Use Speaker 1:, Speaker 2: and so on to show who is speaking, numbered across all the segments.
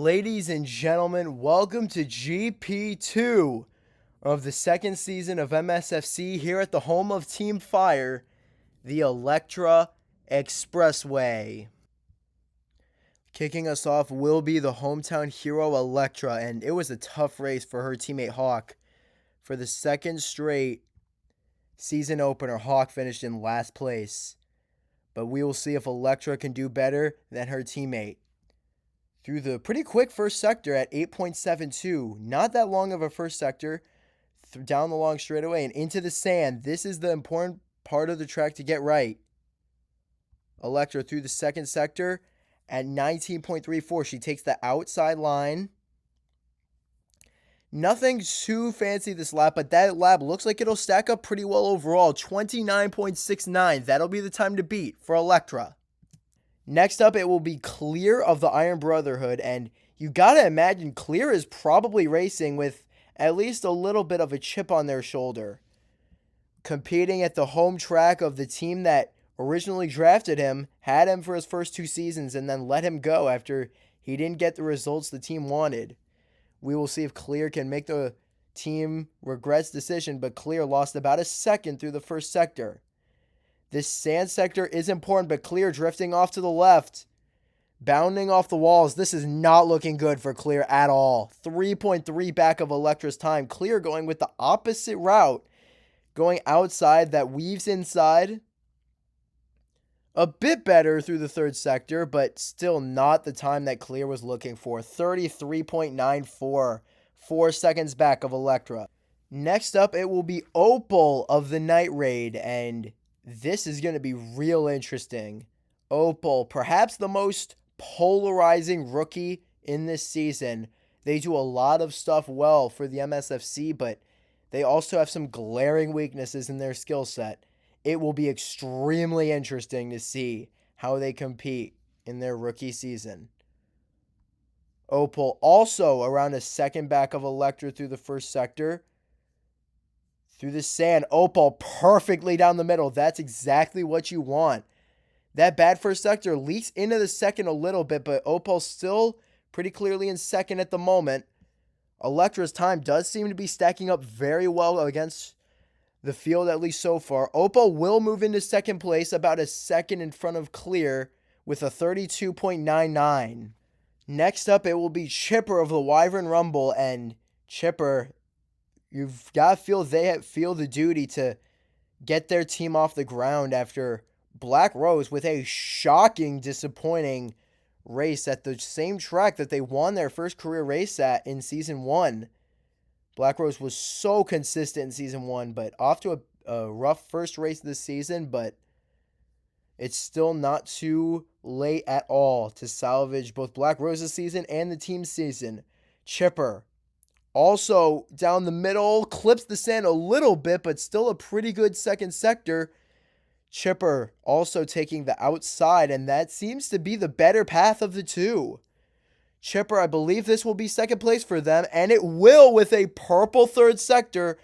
Speaker 1: Ladies and gentlemen, welcome to GP2 of the second season of MSFC here at the home of Team Fire, the Elektra Expressway. Kicking us off will be the hometown hero Elektra, and it was a tough race for her teammate Hawk. For the second straight season opener, Hawk finished in last place. But we will see if Elektra can do better than her teammate. Through the pretty quick first sector at 8.72, not that long of a first sector, down the long straightaway and into the sand. This is the important part of the track to get right. Elektra through the second sector at 19.34. She takes the outside line. Nothing too fancy this lap, but that lap looks like it'll stack up pretty well overall. 29.69. That'll be the time to beat for Elektra. Next up, it will be Clear of the Iron Brotherhood, and you gotta imagine Clear is probably racing with at least a little bit of a chip on their shoulder. Competing at the home track of the team that originally drafted him, had him for his first 2 seasons, and then let him go after he didn't get the results the team wanted. We will see if Clear can make the team regrets decision, but Clear lost about a second through the first sector. This sand sector is important, but Clear drifting off to the left. Bounding off the walls. This is not looking good for Clear at all. 3.3 back of Elektra's time. Clear going with the opposite route. Going outside that weaves inside. A bit better through the third sector, but still not the time that Clear was looking for. 33.94. 4 seconds back of Elektra. Next up, it will be Opal of the Night Raid, and this is going to be real interesting. Opal, perhaps the most polarizing rookie in this season. They do a lot of stuff well for the MSFC, but they also have some glaring weaknesses in their skill set. It will be extremely interesting to see how they compete in their rookie season. Opal also around a second back of Elektra through the first sector. Through the sand, Opal perfectly down the middle. That's exactly what you want. That bad first sector leaks into the second a little bit, but Opal still pretty clearly in second at the moment. Elektra's time does seem to be stacking up very well against the field, at least so far. Opal will move into second place, about a second in front of Clear with a 32.99. Next up, it will be Chipper of the Wyvern Rumble, and Chipper, you've got to feel they feel the duty to get their team off the ground after Black Rose with a shocking, disappointing race at the same track that they won their first career race at in Season 1. Black Rose was so consistent in Season 1, but off to a rough first race this season, but it's still not too late at all to salvage both Black Rose's season and the team's season. Chipper, also down the middle, clips the sand a little bit, but still a pretty good second sector. Chipper also taking the outside, and that seems to be the better path of the two. Chipper, I believe this will be second place for them, and it will with a purple third sector,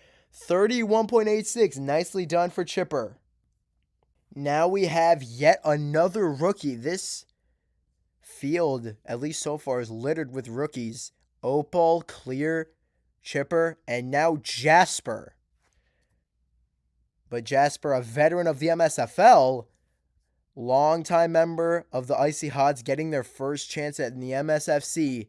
Speaker 1: 31.86. Nicely done for Chipper. Now we have yet another rookie. This field, at least so far, is littered with rookies. Opal, Clear, Chipper, and now Jasper. But Jasper, a veteran of the MSFL, longtime member of the Icy Hots, getting their first chance at the MSFC.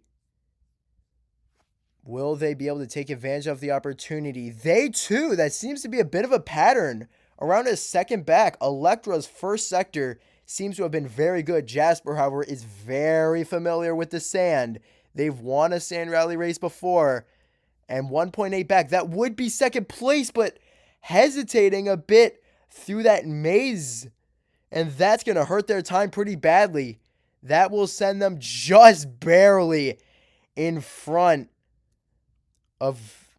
Speaker 1: Will they be able to take advantage of the opportunity? They too, that seems to be a bit of a pattern. Around a second back, Elektra's first sector seems to have been very good. Jasper, however, is very familiar with the sand. They've won a sand rally race before. And 1.8 back, that would be second place, but hesitating a bit through that maze. And that's going to hurt their time pretty badly. That will send them just barely in front of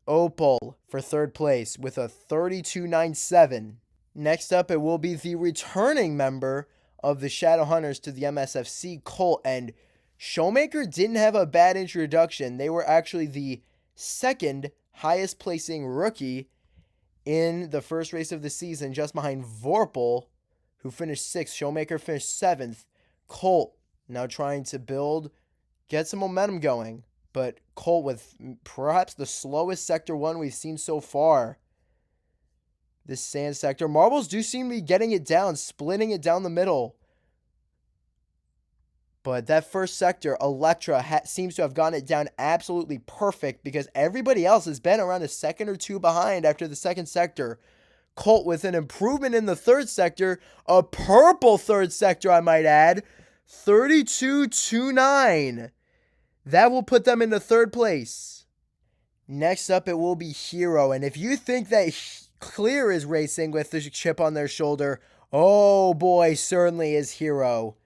Speaker 1: Opal for third place with a 32.97. Next up, it will be the returning member of the Shadowhunters to the MSFC, Colt. And Showmaker didn't have a bad introduction. They were actually the second highest placing rookie in the first race of the season, just behind Vorpal, who finished 6th. Showmaker finished 7th. Colt now trying to build get some momentum going. But Colt with perhaps the slowest sector 1 we've seen so far. This sand sector. Marbles do seem to be getting it down, splitting it down the middle. But that first sector, Elektra seems to have gotten it down absolutely perfect because everybody else has been around a second or two behind after the second sector. Colt with an improvement in the third sector, a purple third sector, I might add, 32.29. That will put them into third place. Next up, it will be Hero. And if you think that Clear is racing with the chip on their shoulder, oh boy, certainly is Hero.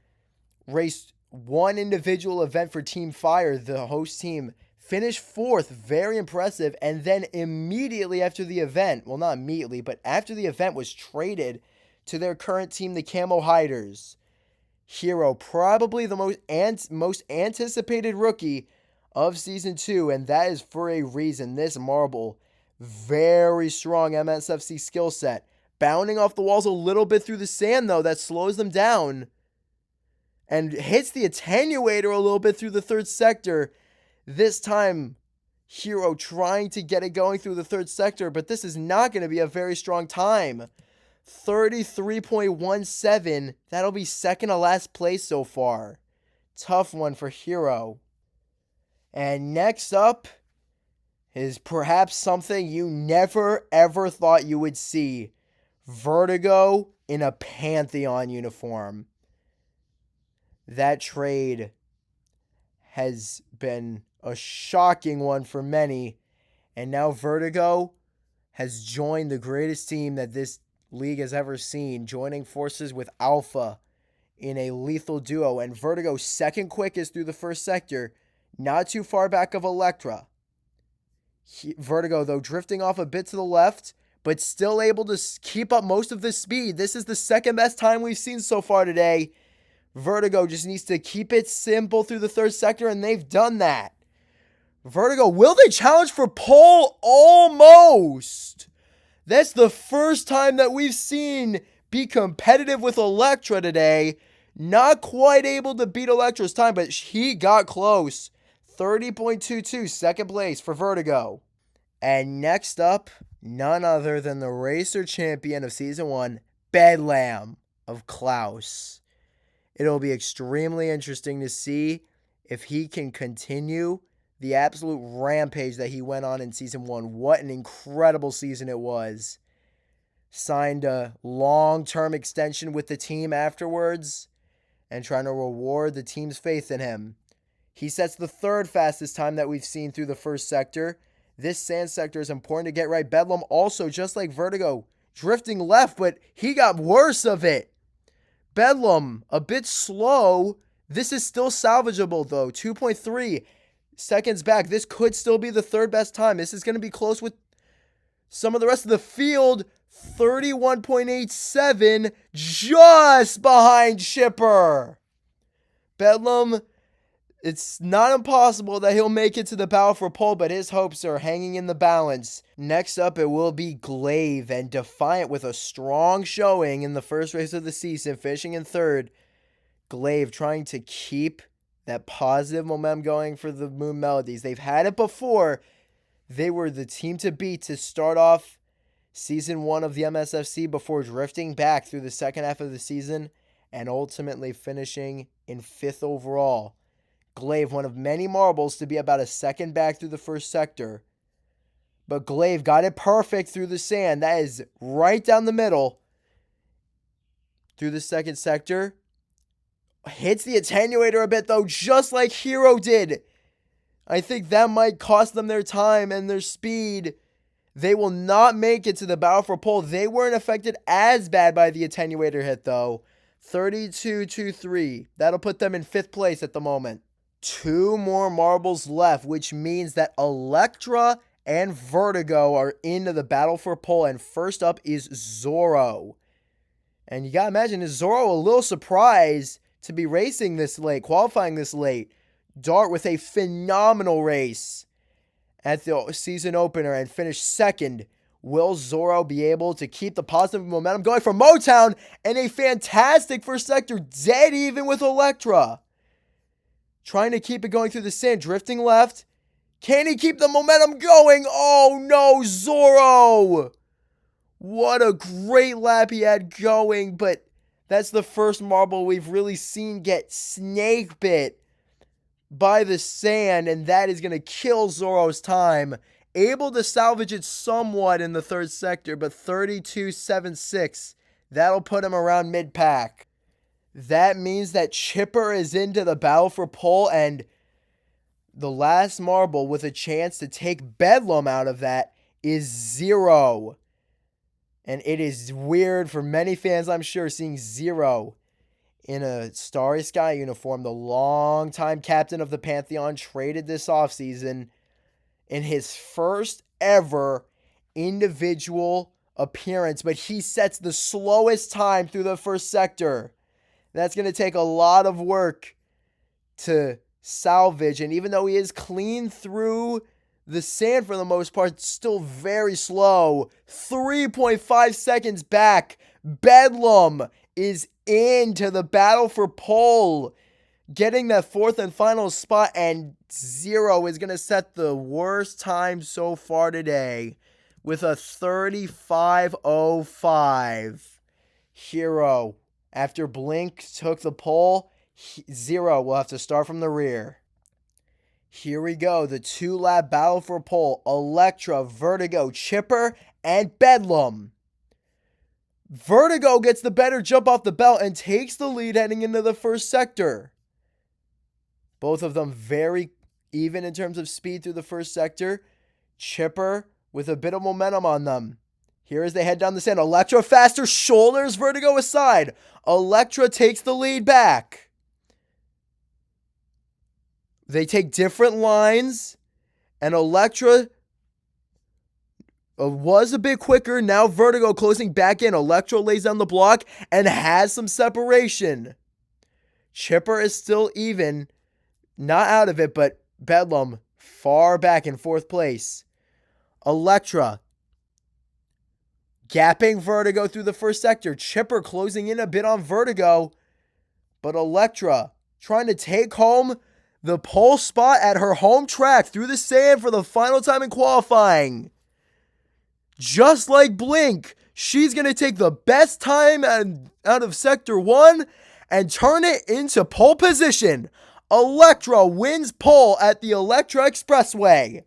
Speaker 1: Raced one individual event for Team Fire, the host team, finished fourth, very impressive, and then immediately after the event, well, not immediately, but after the event was traded to their current team, the Camo Hiders. Hero, probably the most anticipated rookie of Season 2, and that is for a reason. This Marble, very strong MSFC skill set. Bounding off the walls a little bit through the sand, though, that slows them down. And hits the attenuator a little bit through the third sector. This time, Hero trying to get it going through the third sector, but this is not going to be a very strong time. 33.17. That'll be second to last place so far. Tough one for Hero. And next up is perhaps something you never ever thought you would see. Vertigo in a Pantheon uniform. That trade has been a shocking one for many. And now Vertigo has joined the greatest team that this league has ever seen, joining forces with Alpha in a lethal duo. And Vertigo second quickest through the first sector, not too far back of Elektra. Vertigo, though, drifting off a bit to the left, but still able to keep up most of the speed. This is the second best time we've seen so far today. Vertigo just needs to keep it simple through the third sector, and they've done that. Vertigo, will they challenge for pole? Almost. That's the first time that we've seen be competitive with Elektra today. Not quite able to beat Elektra's time, but he got close. 30.22, second place for Vertigo. And next up, none other than the racer champion of Season 1, Bedlam of Klaus. It'll be extremely interesting to see if he can continue the absolute rampage that he went on in Season 1. What an incredible season it was. Signed a long-term extension with the team afterwards and trying to reward the team's faith in him. He sets the third fastest time that we've seen through the first sector. This sand sector is important to get right. Bedlam also, just like Vertigo, drifting left, but he got worse of it. Bedlam, a bit slow. This is still salvageable, though. 2.3 seconds back. This could still be the third best time. This is going to be close with some of the rest of the field. 31.87, just behind Shipper. Bedlam, it's not impossible that he'll make it to the battle for pole, but his hopes are hanging in the balance. Next up, it will be Glaive, and Defiant with a strong showing in the first race of the season, finishing in third. Glaive trying to keep that positive momentum going for the Moon Melodies. They've had it before. They were the team to beat to start off Season 1 of the MSFC before drifting back through the second half of the season and ultimately finishing in 5th overall. Glaive, one of many marbles to be about a second back through the first sector. But Glaive got it perfect through the sand. That is right down the middle. Through the second sector. Hits the attenuator a bit, though, just like Hero did. I think that might cost them their time and their speed. They will not make it to the battle for pole. They weren't affected as bad by the attenuator hit, though. 32.23. That'll put them in 5th place at the moment. 2 more marbles left, which means that Elektra and Vertigo are into the battle for pole. And first up is Zorro. And you gotta imagine, is Zorro a little surprised to be racing this late, qualifying this late? Dart with a phenomenal race at the season opener and finished second. Will Zorro be able to keep the positive momentum going for Motown? And a fantastic first sector, dead even with Elektra. trying to keep it going through the sand, drifting left. Can he keep the momentum going? Oh no, Zorro! What a great lap he had going, but that's the first marble we've really seen get snake bit by the sand, and that is going to kill Zorro's time. Able to salvage it somewhat in the third sector, but 32.76. That'll put him around mid-pack. That means that Chipper is into the battle for pole, and the last marble with a chance to take Bedlam out of that is 0. And it is weird for many fans, I'm sure, seeing 0 in a Starry Sky uniform. The longtime captain of the Pantheon traded this offseason in his first ever individual appearance, but he sets the slowest time through the first sector. That's going to take a lot of work to salvage, and even though he is clean through the sand for the most part, it's still very slow. 3.5 seconds back. Bedlam is into the battle for pole, getting that fourth and final spot, and 0 is going to set the worst time so far today with a 35.05. Hero, after Blink took the pole, 0 will have to start from the rear. Here we go, the 2-lap battle for pole. Elektra, Vertigo, Chipper, and Bedlam. Vertigo gets the better jump off the belt and takes the lead heading into the first sector. Both of them very even in terms of speed through the first sector. Chipper with a bit of momentum on them. Here as they head down the sand. Elektra faster, shoulders Vertigo aside. Elektra takes the lead back. They take different lines, and Elektra was a bit quicker. Now Vertigo closing back in. Elektra lays down the block and has some separation. Chipper is still even, not out of it, but Bedlam far back in fourth place. Elektra gapping Vertigo through the first sector. Chipper closing in a bit on Vertigo, but Elektra trying to take home the pole spot at her home track through the sand for the final time in qualifying. Just like Blink, she's going to take the best time out of Sector 1 and turn it into pole position. Elektra wins pole at the Elektra Expressway.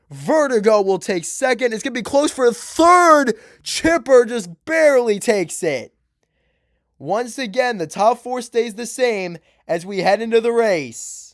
Speaker 1: Vertigo will take second. It's going to be close for a third. Chipper just barely takes it. Once again, the top 4 stays the same as we head into the race.